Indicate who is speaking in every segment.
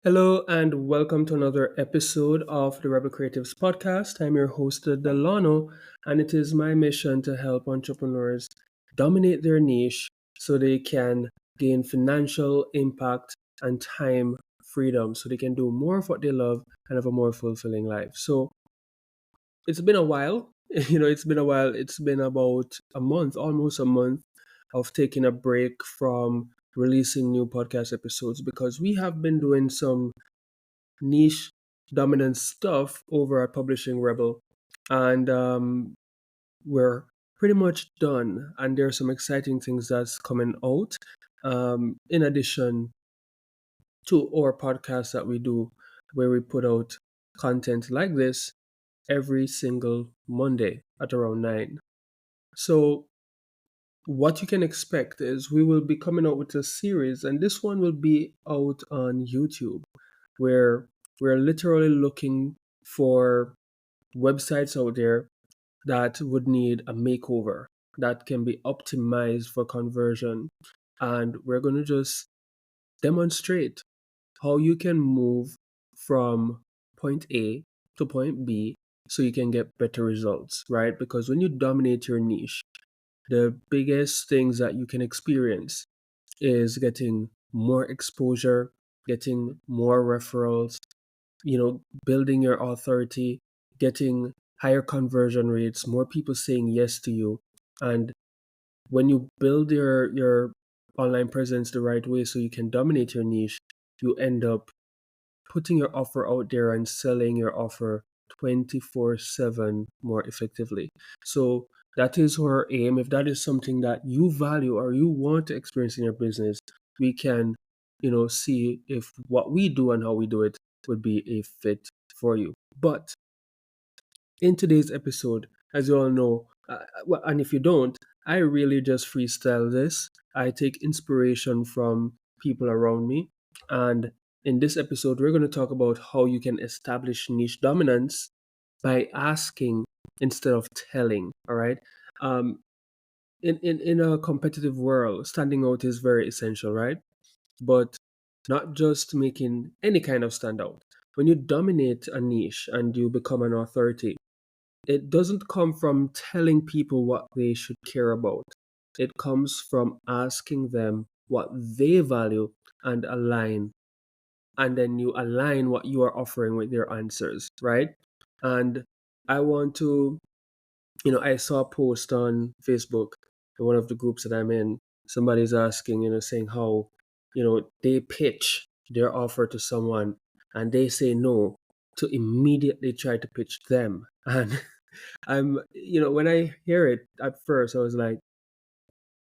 Speaker 1: Hello and welcome to another episode of the Rebel Creatives Podcast. I'm your host, Delano, and it is my mission to help entrepreneurs dominate their niche so they can gain financial impact and time freedom so they can do more of what they love and have a more fulfilling life. So it's been a while. It's been a while. It's been about a month, almost a month of taking a break from releasing new podcast episodes because we have been doing some niche dominant stuff over at Publishing Rebel, and we're pretty much done. And there are some exciting things that's coming out. In addition to our podcast that we do, where we put out content like this every single Monday at around 9. So what you can expect is we will be coming out with a series, and this one will be out on YouTube, where we're literally looking for websites out there that would need a makeover that can be optimized for conversion. And we're going to just demonstrate how you can move from point A to point B so you can get better results, right? Because when you dominate your niche, the biggest things that you can experience is getting more exposure, getting more referrals, building your authority, getting higher conversion rates, more people saying yes to you. And when you build your online presence the right way so you can dominate your niche, you end up putting your offer out there and selling your offer 24/7 more effectively. So that is our aim. If that is something that you value or you want to experience in your business, we can, see if what we do and how we do it would be a fit for you. But in today's episode, as you all know, and if you don't, I really just freestyle this. I take inspiration from people around me. And in this episode, we're going to talk about how you can establish niche dominance by asking instead of telling. All right. Um, in a competitive world, standing out is very essential, right? But not just making any kind of standout. When you dominate a niche and you become an authority, it doesn't come from telling people what they should care about. It comes from asking them what they value and align. And then you align what you are offering with their answers, right? And I want to, I saw a post on Facebook in one of the groups that I'm in. Somebody's asking, saying how, they pitch their offer to someone and they say no to immediately try to pitch them. And when I hear it at first, I was like,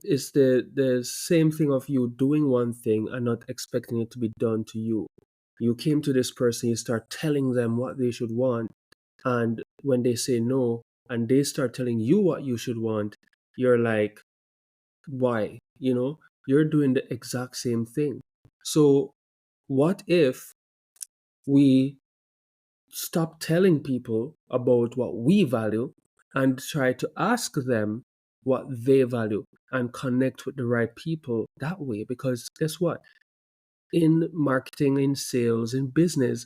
Speaker 1: it's the same thing of you doing one thing and not expecting it to be done to you. You came to this person, you start telling them what they should want, and when they say no, and they start telling you what you should want, you're like, why? You're doing the exact same thing. So, what if we stop telling people about what we value and try to ask them what they value and connect with the right people that way? Because guess what? In marketing, in sales, in business,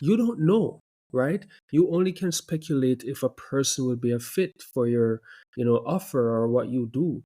Speaker 1: you don't know, right? You only can speculate if a person will be a fit for your, offer or what you do.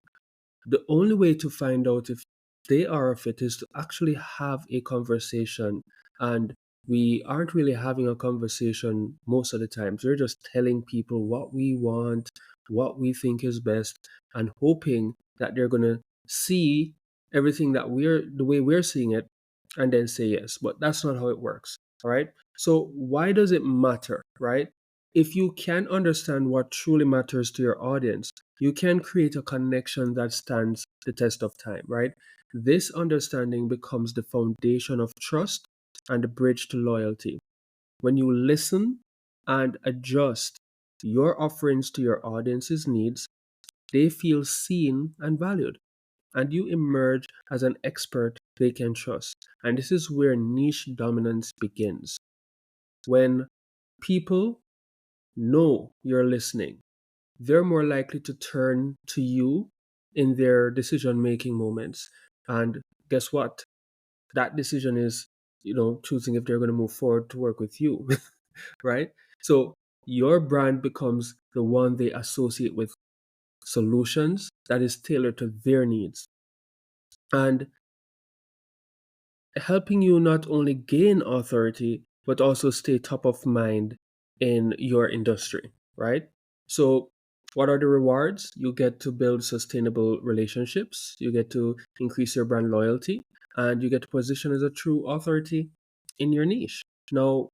Speaker 1: The only way to find out if they are a fit is to actually have a conversation. And we aren't really having a conversation most of the times. We're just telling people what we want, what we think is best, and hoping that they're going to see everything that the way we're seeing it, and then say yes. But that's not how it works. All right. So why does it matter, right? If you can understand what truly matters to your audience, you can create a connection that stands the test of time, right? This understanding becomes the foundation of trust and the bridge to loyalty. When you listen and adjust your offerings to your audience's needs, they feel seen and valued, and you emerge as an expert they can trust. And this is where niche dominance begins. When people know you're listening, they're more likely to turn to you in their decision making moments. And guess what? That decision is choosing if they're going to move forward to work with you, right? So your brand becomes the one they associate with solutions that is tailored to their needs, and helping you not only gain authority but also stay top of mind in your industry, right? So what are the rewards? You get to build sustainable relationships, you get to increase your brand loyalty, and you get to position as a true authority in your niche. Now,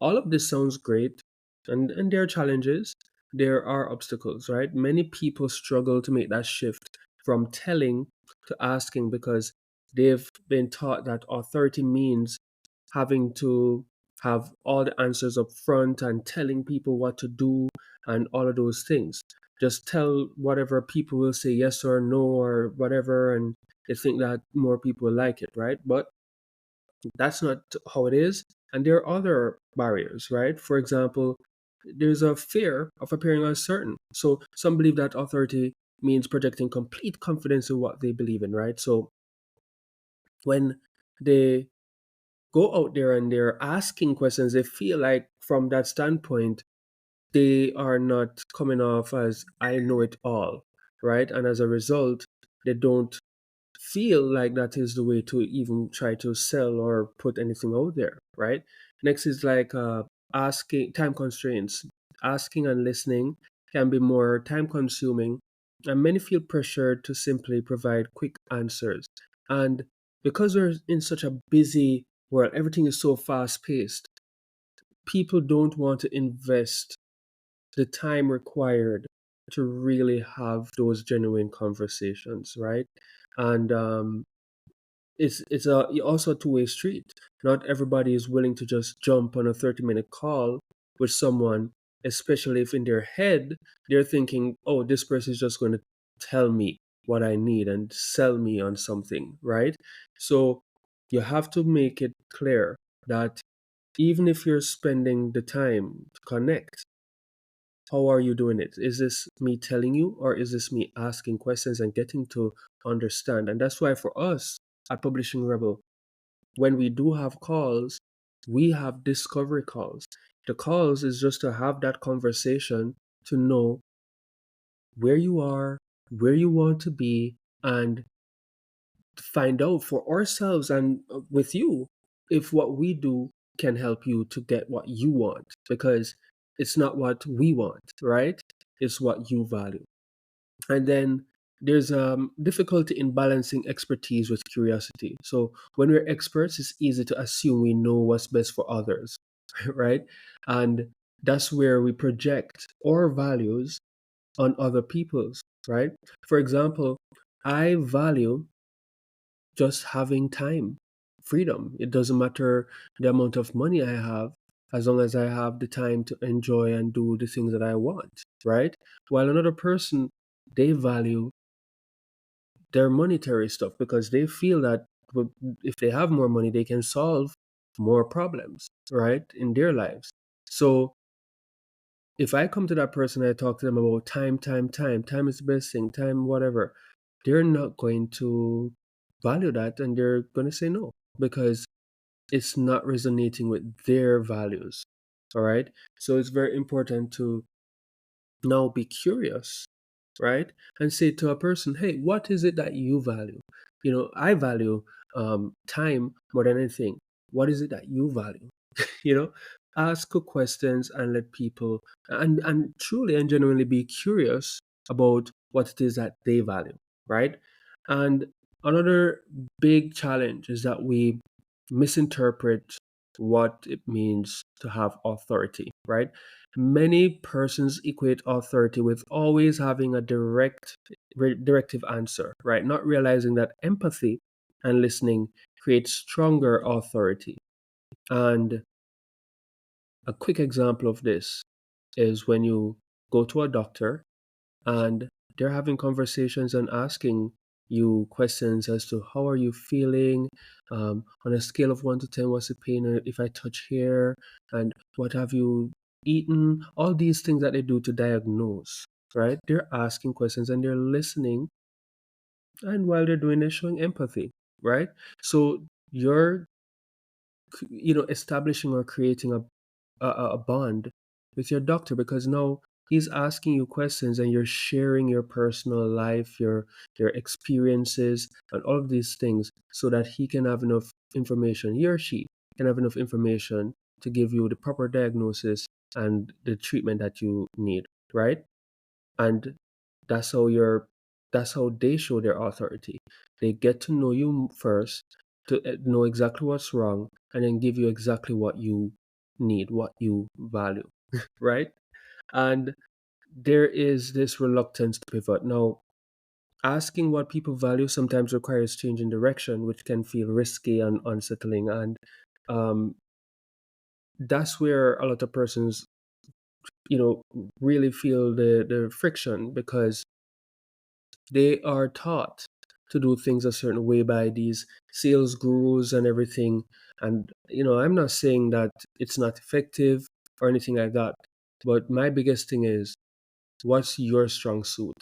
Speaker 1: all of this sounds great, and there are challenges, there are obstacles, right? Many people struggle to make that shift from telling to asking because they've been taught that authority means having to have all the answers up front and telling people what to do and all of those things. Just tell whatever, people will say yes or no or whatever, and they think that more people will like it, right? But that's not how it is. And there are other barriers, right? For example, there's a fear of appearing uncertain. So some believe that authority means projecting complete confidence in what they believe in, right? So when they go out there and they're asking questions, they feel like from that standpoint, they are not coming off as I know it all, right? And as a result, they don't feel like that is the way to even try to sell or put anything out there, right? Next is like asking, time constraints. Asking and listening can be more time consuming, and many feel pressured to simply provide quick answers. And because we're in such a busy world, everything is so fast paced, people don't want to invest the time required to really have those genuine conversations, right? And it's also a two-way street. Not everybody is willing to just jump on a 30-minute call with someone, especially if in their head they're thinking, oh, this person is just going to tell me what I need and sell me on something, right? So you have to make it clear that even if you're spending the time to connect, how are you doing it? Is this me telling you, or is this me asking questions and getting to understand? And that's why for us at Publishing Rebel, when we do have calls, we have discovery calls. The calls is just to have that conversation, to know where you are, where you want to be, and to find out for ourselves and with you if what we do can help you to get what you want, because it's not what we want, right? It's what you value. And then there's difficulty in balancing expertise with curiosity. So when we're experts, it's easy to assume we know what's best for others, right? And that's where we project our values on other people's, right? For example, I value just having time, freedom. It doesn't matter the amount of money I have, as long as I have the time to enjoy and do the things that I want, right? While another person, they value their monetary stuff because they feel that if they have more money, they can solve more problems, right, in their lives. So if I come to that person, I talk to them about time is the best thing, time, whatever, they're not going to value that, and they're going to say no because it's not resonating with their values. All right. So it's very important to now be curious, right? And say to a person, hey, what is it that you value? I value time more than anything. What is it that you value? you know, Ask good questions and let people, and truly and genuinely be curious about what it is that they value, right? And another big challenge is that we misinterpret what it means to have authority, right? Many persons equate authority with always having a directive answer, right? Not realizing that empathy and listening create stronger authority. And a quick example of this is when you go to a doctor and they're having conversations and asking you questions as to how are you feeling, on a scale of 1 to 10, what's the pain if I touch here, and what have you eaten, all these things that they do to diagnose, right? They're asking questions and they're listening, and while they're doing, they're showing empathy, right? So you're establishing or creating a bond with your doctor, because now he's asking you questions and you're sharing your personal life, your experiences, and all of these things, so that he can have enough information, he or she can have enough information to give you the proper diagnosis and the treatment that you need, right? And that's how you're that's how they show their authority. They get to know you first, to know exactly what's wrong, and then give you exactly what you need, what you value, right? And there is this reluctance to pivot. Now, asking what people value sometimes requires changing direction, which can feel risky and unsettling. And um, that's where a lot of persons, really feel the friction, because they are taught to do things a certain way by these sales gurus and everything. And, I'm not saying that it's not effective or anything like that. But my biggest thing is, what's your strong suit?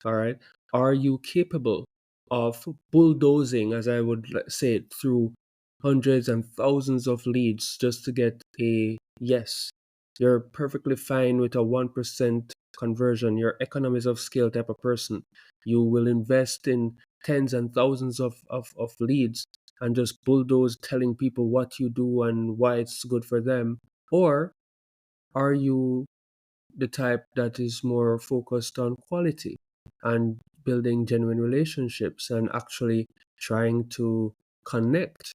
Speaker 1: All right. Are you capable of bulldozing, as I would say it, through hundreds and thousands of leads just to get a yes? You're perfectly fine with a 1% conversion. You're economies of scale type of person. You will invest in tens and thousands of leads and just bulldoze telling people what you do and why it's good for them. Or are you the type that is more focused on quality and building genuine relationships and actually trying to connect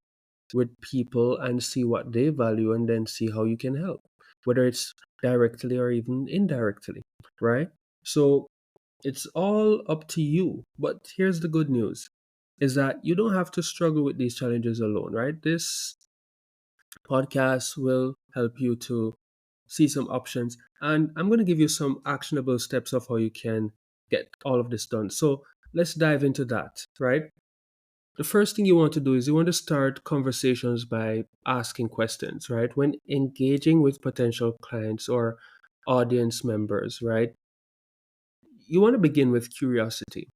Speaker 1: with people and see what they value and then see how you can help, whether it's directly or even indirectly, right? So it's all up to you. But here's the good news, is that you don't have to struggle with these challenges alone, right? This podcast will help you to see some options. And I'm going to give you some actionable steps of how you can get all of this done. So let's dive into that, right? The first thing you want to do is you want to start conversations by asking questions, right? When engaging with potential clients or audience members, right? You want to begin with curiosity.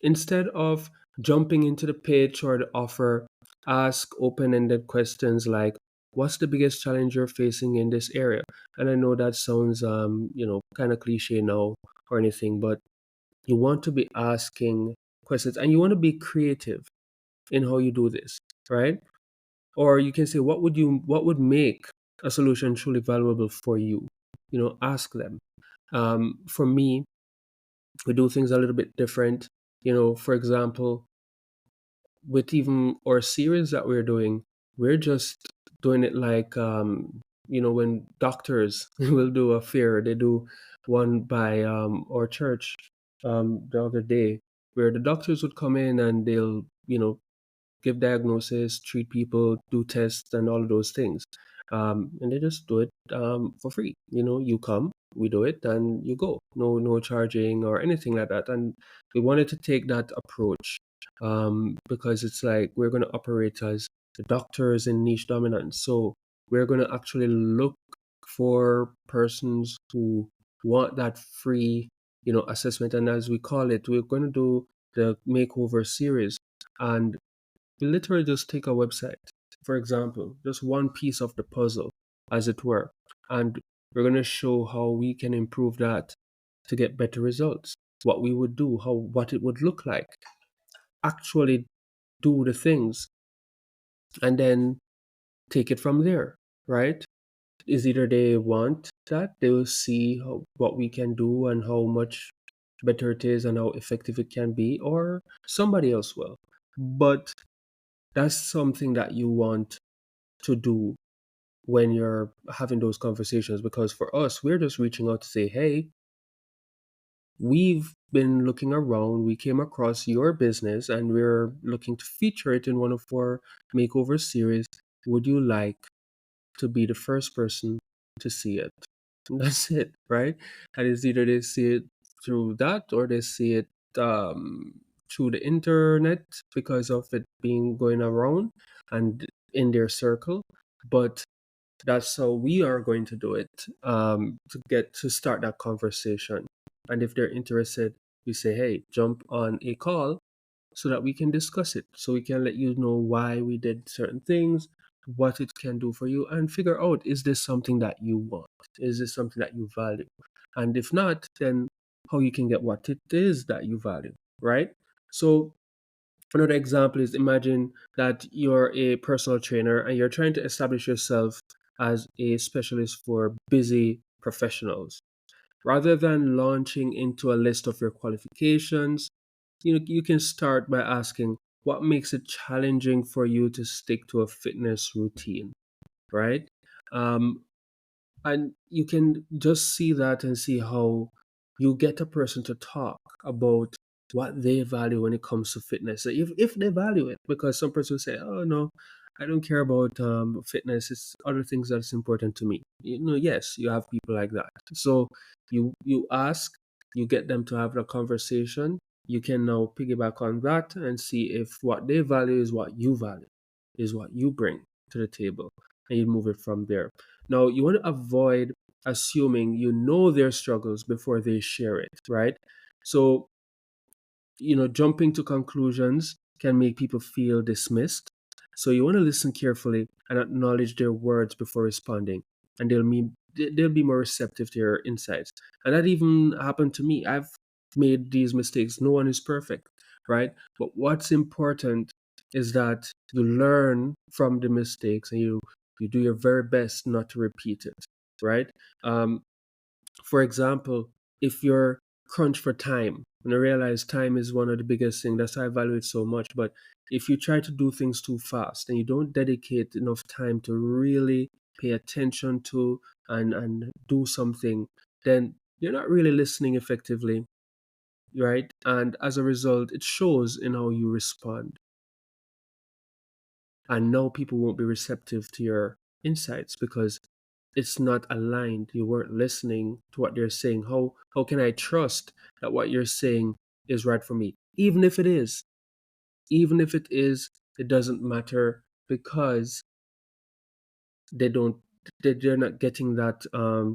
Speaker 1: Instead of jumping into the pitch or the offer, ask open ended questions like, what's the biggest challenge you're facing in this area? And I know that sounds, kind of cliche now or anything, but you want to be asking questions and you want to be creative in how you do this, right? Or you can say, what would make a solution truly valuable for you? Ask them. For me, we do things a little bit different. For example, with even our series that we're doing, we're just doing it like, when doctors will do a fair, they do one by our church the other day, where the doctors would come in and they'll, give diagnosis, treat people, do tests, and all of those things. And they just do it for free. You come, we do it, and you go. No charging or anything like that. And we wanted to take that approach because it's like we're going to operate as the doctors in niche dominance. So we're going to actually look for persons who want that free, assessment. And as we call it, we're going to do the makeover series. And we literally just take a website, for example, just one piece of the puzzle, as it were, and we're going to show how we can improve that to get better results. What we would do, what it would look like, actually do the things, and then take it from there, right? Is either they want that, they will see what we can do and how much better it is and how effective it can be, or somebody else will. But that's something that you want to do when you're having those conversations, because for us, we're just reaching out to say, hey, we've been looking around, we came across your business and we're looking to feature it in one of our makeover series. Would you like to be the first person to see it? And that's it, right? And it's either they see it through that or they see it through the internet because of it being going around and in their circle. But that's how we are going to do it, to start that conversation. And if they're interested, we say, hey, jump on a call so that we can discuss it, so we can let you know why we did certain things, what it can do for you, and figure out, is this something that you want? Is this something that you value? And if not, then how you can get what it is that you value, right? So another example is, imagine that you're a personal trainer and you're trying to establish yourself as a specialist for busy professionals. Rather than launching into a list of your qualifications, you can start by asking, what makes it challenging for you to stick to a fitness routine, right? Um, and you can just see that and see how you get a person to talk about what they value when it comes to fitness. So if they value it, because some person will say, oh no, I don't care about fitness, it's other things that's important to me. Yes, you have people like that. So you ask, you get them to have a conversation. You can now piggyback on that and see if what they value is what you value, is what you bring to the table, and you move it from there. Now, you want to avoid assuming you know their struggles before they share it, right? So, jumping to conclusions can make people feel dismissed. So, you want to listen carefully and acknowledge their words before responding, and they'll be more receptive to your insights. And that even happened to me. I've made these mistakes. No one is perfect, right? But what's important is that you learn from the mistakes and you do your very best not to repeat it, right? Um, for example, if you're crunched for time, and I realize time is one of the biggest things, that's why I value it so much. But if you try to do things too fast and you don't dedicate enough time to really pay attention to and do something, then you're not really listening effectively, right? And as a result, it shows in how you respond. And now people won't be receptive to your insights because it's not aligned. You weren't listening to what they're saying. How can I trust that what you're saying is right for me? Even if it is, it doesn't matter because they don't they're not getting that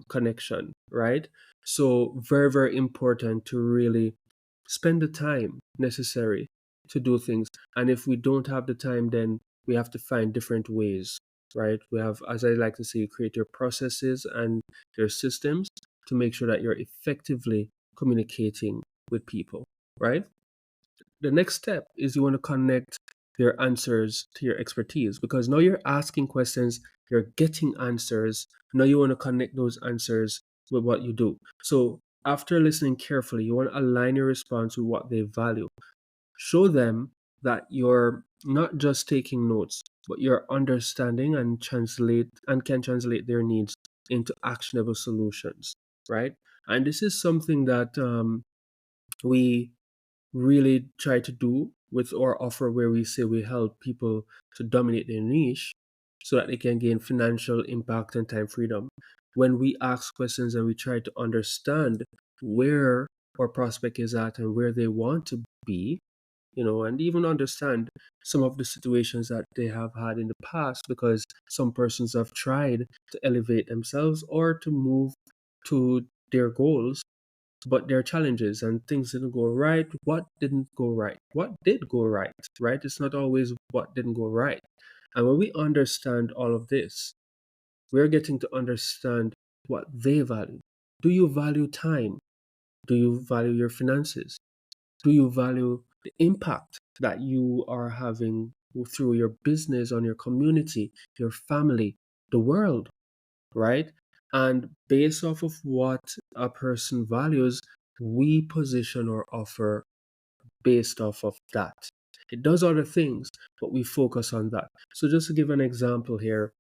Speaker 1: connection, right? So very, very important to really spend the time necessary to do things. And if we don't have the time, then we have to find different ways, right? We have, as I like to say, create your processes and your systems to make sure that you're effectively communicating with people, right? The next step is you want to connect your answers to your expertise, because now you're asking questions, you're getting answers. Now you want to connect those answers with what you do. So after listening carefully, you want to align your response with what they value. Show them that you're not just taking notes, but you're understanding and can translate their needs into actionable solutions, right? And this is something that we really try to do with our offer, where we say we help people to dominate their niche so that they can gain financial impact and time freedom. When we ask questions and we try to understand where our prospect is at and where they want to be, and even understand some of the situations that they have had in the past, because some persons have tried to elevate themselves or to move to their goals, but there are challenges and things didn't go right. What didn't go right? What did go right? Right? It's not always what didn't go right. And when we understand all of this, we're getting to understand what they value. Do you value time? Do you value your finances? Do you value the impact that you are having through your business on your community, your family, the world? Right? And based off of what a person values, we position our offer based off of that. It does other things, but we focus on that. So just to give an example here,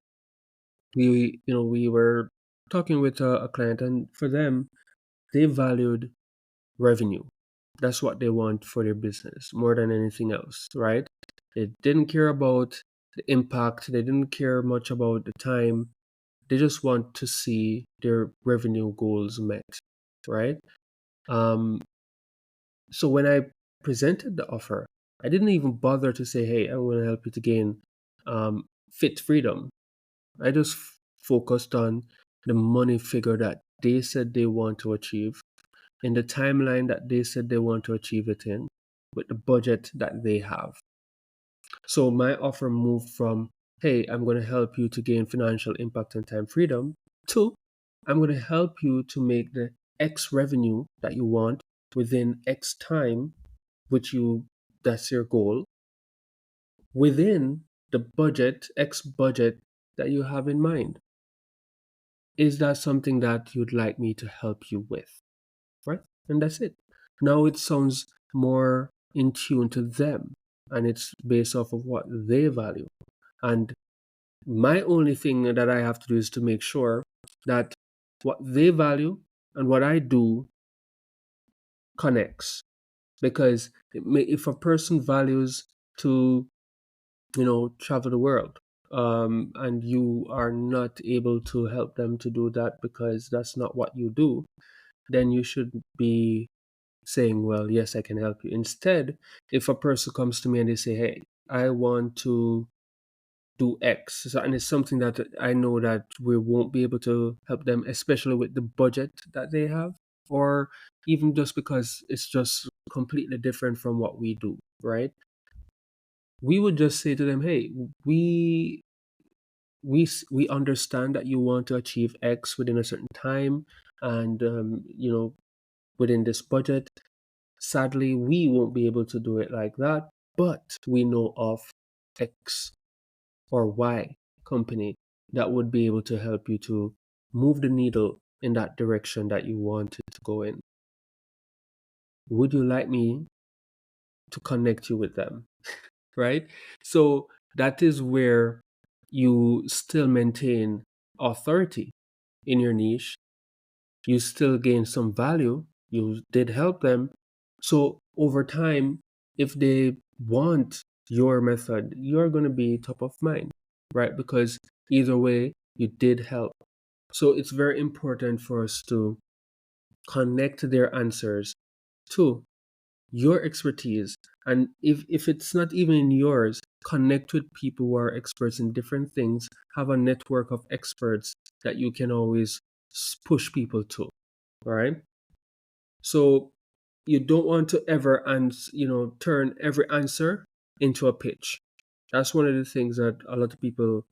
Speaker 1: we were talking with a client, and for them, they valued revenue. That's what they want for their business more than anything else, right? They didn't care about the impact. They didn't care much about the time. They just want to see their revenue goals met, right? Um, so when I presented the offer, I didn't even bother to say, "Hey, I want to help you to gain fit freedom." I just focused on the money figure that they said they want to achieve in the timeline that they said they want to achieve it in, with the budget that they have. So my offer moved from hey, I'm going to help you to gain financial impact and time freedom, to I'm going to help you to make the X revenue that you want within X time, which that's your goal, within the budget, X budget that you have in mind. Is that something that you'd like me to help you with? Right? And that's it. Now it sounds more in tune to them, and it's based off of what they value. And my only thing that I have to do is to make sure that what they value and what I do connects. Because if a person values to, travel the world, and you are not able to help them to do that because that's not what you do, then you should be saying, well, yes, I can help you. Instead, if a person comes to me and they say, hey, I want to do X, and it's something that I know that we won't be able to help them, especially with the budget that they have, or even just because it's just completely different from what we do, right? We would just say to them, hey, we understand that you want to achieve X within a certain time, and within this budget. Sadly, we won't be able to do it like that, but we know of X or Y company that would be able to help you to move the needle in that direction that you want it to go in. Would you like me to connect you with them? Right? So that is where you still maintain authority in your niche. You still gain some value. You did help them. So over time, if they want your method, you're going to be top of mind, right? Because either way, you did help. So it's very important for us to connect their answers to your expertise. And if it's not even in yours, connect with people who are experts in different things. Have a network of experts that you can always push people to, right? So you don't want to ever turn every answer into a pitch. That's one of the things that a lot of people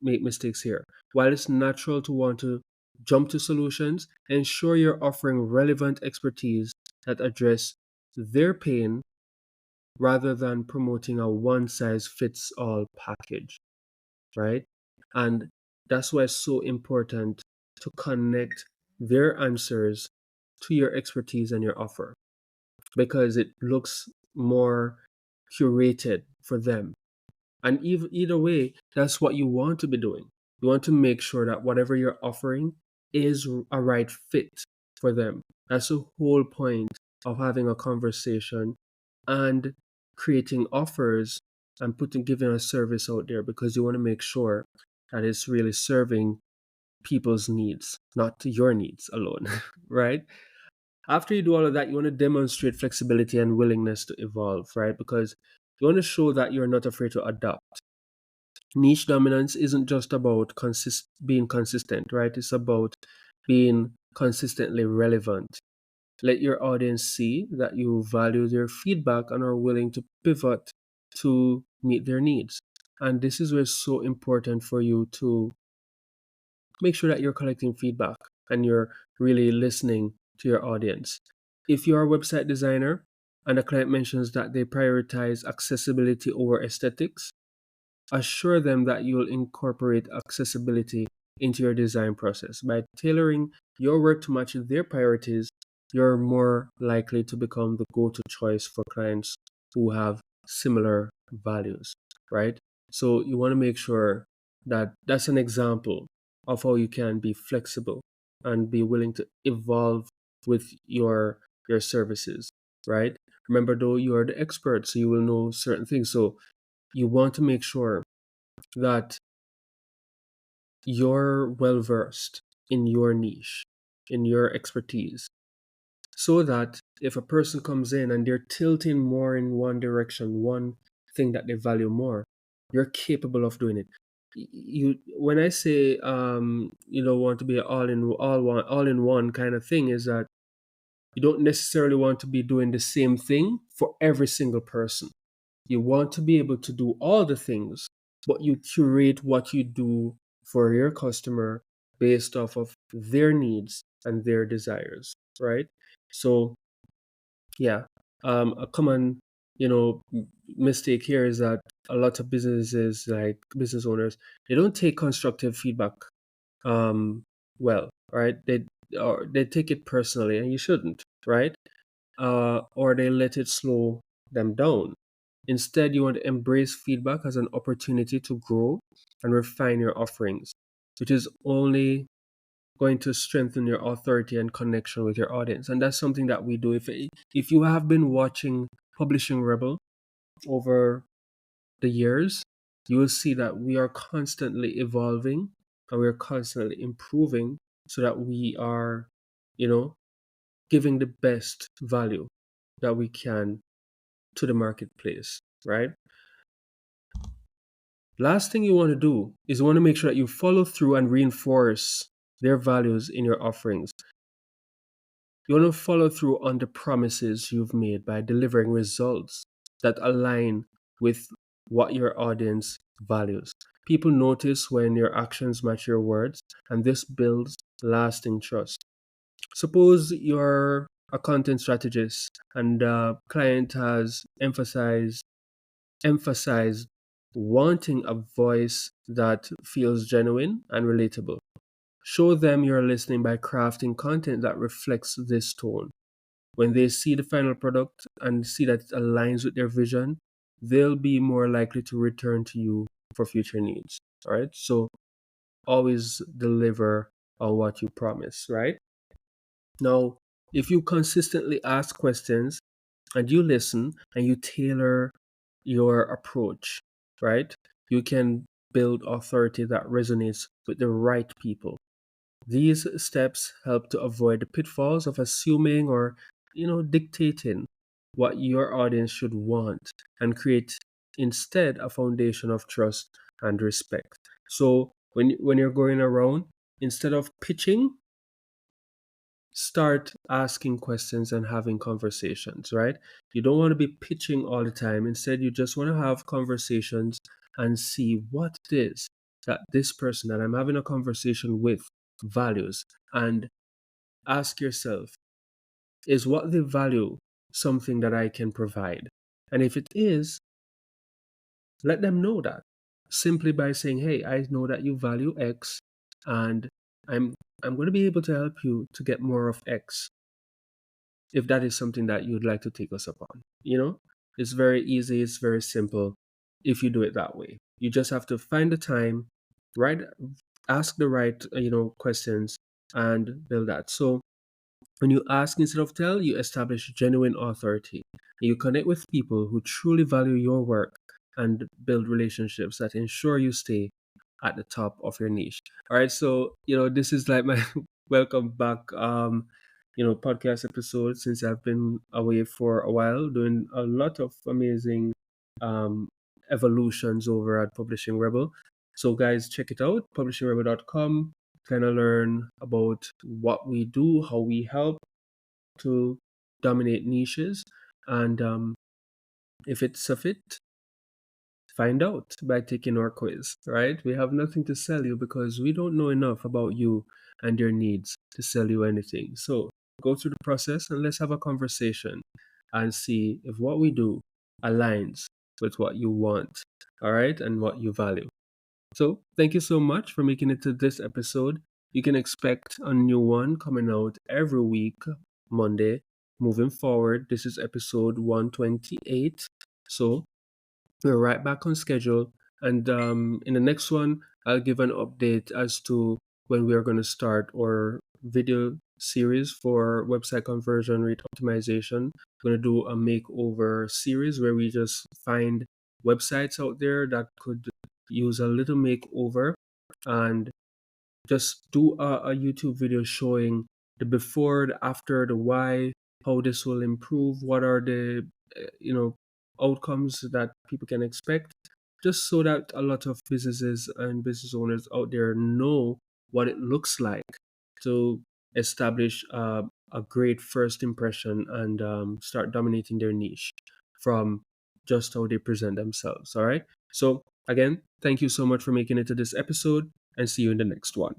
Speaker 1: make mistakes here. While it's natural to want to jump to solutions, ensure you're offering relevant expertise that address their pain rather than promoting a one size fits all package, right? And that's why it's so important to connect their answers to your expertise and your offer, because it looks more curated for them. And either way, that's what you want to be doing. You want to make sure that whatever you're offering is a right fit for them. That's the whole point of having a conversation and creating offers and giving a service out there, because you want to make sure that it's really serving people's needs, not your needs alone, right? After you do all of that, you want to demonstrate flexibility and willingness to evolve, right? Because you want to show that you're not afraid to adapt. Niche dominance isn't just about being consistent, right? It's about being consistently relevant. Let your audience see that you value their feedback and are willing to pivot to meet their needs. And this is where it's so important for you to make sure that you're collecting feedback and you're really listening to your audience. If you're a website designer and a client mentions that they prioritize accessibility over aesthetics, assure them that you'll incorporate accessibility into your design process. By tailoring your work to match their priorities, you're more likely to become the go to choice for clients who have similar values, right? So you want to make sure that that's an example of how you can be flexible and be willing to evolve with your services, right? Remember, though, you are the expert, so you will know certain things. So you want to make sure that you're well versed in your niche, in your expertise, so that if a person comes in and they're tilting more in one direction, one thing that they value more, you're capable of doing it. You, when I say you don't want to be all in one kind of thing, is that you don't necessarily want to be doing the same thing for every single person. You want to be able to do all the things but you curate what you do for your customer based off of their needs and their desires, right? So yeah, a common, mistake here is that a lot of businesses, like business owners, they don't take constructive feedback um well, right? They take it personally, and you shouldn't, right? Or they let it slow them down. Instead, you want to embrace feedback as an opportunity to grow and refine your offerings, which is only going to strengthen your authority and connection with your audience. And that's something that we do. If you have been watching Publishing Rebel over the years, you will see that we are constantly evolving and we're constantly improving so that we are, you know, giving the best value that we can to the marketplace, right? Last thing you want to do is you want to make sure that you follow through and reinforce their values in your offerings. You want to follow through on the promises you've made by delivering results that align with what your audience values. People notice when your actions match your words, and this builds lasting trust. Suppose you're a content strategist and the client has emphasized wanting a voice that feels genuine and relatable. Show them you're listening by crafting content that reflects this tone. When they see the final product and see that it aligns with their vision, they'll be more likely to return to you for future needs. All right. So always deliver on what you promise, right? Now, if you consistently ask questions and you listen and you tailor your approach, right? You can build authority that resonates with the right people. These steps help to avoid the pitfalls of assuming or, dictating what your audience should want and create instead a foundation of trust and respect. So when you're going around, instead of pitching, start asking questions and having conversations, right? You don't want to be pitching all the time. Instead, you just want to have conversations and see what it is that this person that I'm having a conversation with values. And ask yourself, is what they value something that I can provide? And if it is, let them know that simply by saying, hey, I know that you value X, and I'm I'm going to be able to help you to get more of X if that is something that you'd like to take us upon. It's very easy, it's very simple if you do it that way. You just have to find the time, right? Ask the right, questions and build that. So when you ask instead of tell, you establish genuine authority. You connect with people who truly value your work and build relationships that ensure you stay at the top of your niche. All right, so this is like my welcome back podcast episode since I've been away for a while doing a lot of amazing um evolutions over at Publishing Rebel. So guys, check it out, publishingrebel.com. Kind of learn about what we do, how we help to dominate niches, and if it's a fit, find out by taking our quiz, right? We have nothing to sell you because we don't know enough about you and your needs to sell you anything. So go through the process and let's have a conversation and see if what we do aligns with what you want, all right, and what you value. So thank you so much for making it to this episode. You can expect a new one coming out every week, Monday. Moving forward, this is episode 128. So we're right back on schedule. And in the next one, I'll give an update as to when we are going to start our video series for website conversion rate optimization. We're going to do a makeover series where we just find websites out there that could use a little makeover and just do a YouTube video showing the before, the after, the why, how this will improve, what are the outcomes that people can expect, just so that a lot of businesses and business owners out there know what it looks like to establish a great first impression and start dominating their niche from just how they present themselves. All right. So Again, thank you so much for making it to this episode, and see you in the next one.